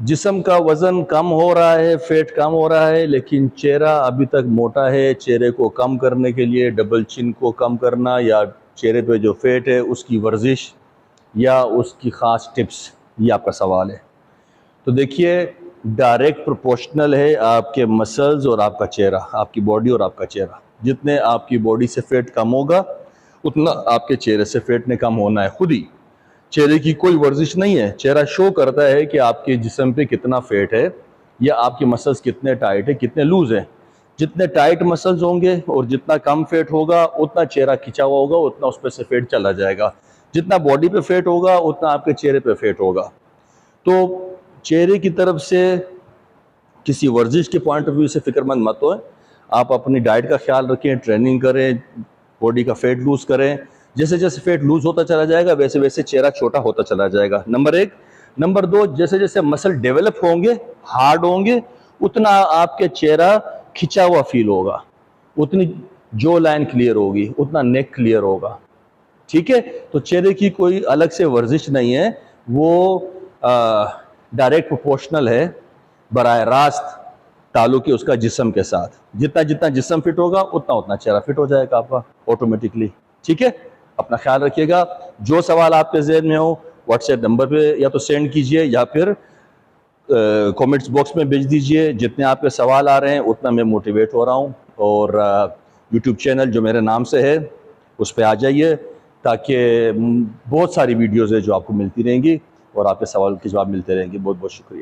जिस्म का वज़न कम हो रहा है, फ़ैट कम हो रहा है, लेकिन चेहरा अभी तक मोटा है। चेहरे को कम करने के लिए डबल चिन को कम करना या चेहरे पे जो फ़ैट है उसकी वर्जिश या उसकी ख़ास टिप्स, ये आपका सवाल है। तो देखिए, डायरेक्ट प्रोपोर्शनल है आपके मसल्स और आपका चेहरा, आपकी बॉडी और आपका चेहरा। जितने आपकी बॉडी से फ़ैट कम होगा उतना आपके चेहरे से फ़ैट ने कम होना है खुद ही। चेहरे की कोई वर्जिश नहीं है। चेहरा शो करता है कि आपके जिस्म पे कितना फ़ैट है या आपके मसल्स कितने टाइट है, कितने लूज़ हैं। जितने टाइट मसल्स होंगे और जितना कम फ़ैट होगा उतना चेहरा खिंचा हुआ होगा, उतना उस पे से फ़ैट चला जाएगा। जितना बॉडी पे फ़ैट होगा उतना आपके चेहरे पे फ़ैट होगा। तो चेहरे की तरफ से किसी वर्जिश के पॉइंट ऑफ व्यू से फ़िक्रमंद मत होएं। आप अपनी डाइट का ख्याल रखें, ट्रेनिंग करें, बॉडी का फ़ैट लूज़ करें। जैसे जैसे फ़ैट लूज़ होता चला जाएगा वैसे वैसे चेहरा छोटा होता चला जाएगा, नंबर 1। नंबर 2, जैसे जैसे मसल डेवलप होंगे, हार्ड होंगे, उतना आपके चेहरा खिंचा हुआ फील होगा, उतनी जो लाइन क्लियर होगी, उतना नेक क्लियर होगा। ठीक है, तो चेहरे की कोई अलग से वर्जिश नहीं है, वो डायरेक्ट प्रोपोर्शनल है, बराह रास्त ताल्लुक है उसका जिस्म के साथ। जितना जितना जिस्म फिट होगा उतना उतना चेहरा फिट हो जाएगा आपका ऑटोमेटिकली। ठीक है, अपना ख्याल रखिएगा। जो सवाल आपके जहन में हो व्हाट्सएप नंबर पे या तो सेंड कीजिए या फिर कमेंट्स बॉक्स में भेज दीजिए। जितने आपके सवाल आ रहे हैं उतना मैं मोटिवेट हो रहा हूँ। और यूट्यूब चैनल जो मेरे नाम से है उस पर आ जाइए, ताकि बहुत सारी वीडियोज़ है जो आपको मिलती रहेंगी और आपके सवाल के जवाब मिलते रहेंगे। बहुत बहुत शुक्रिया।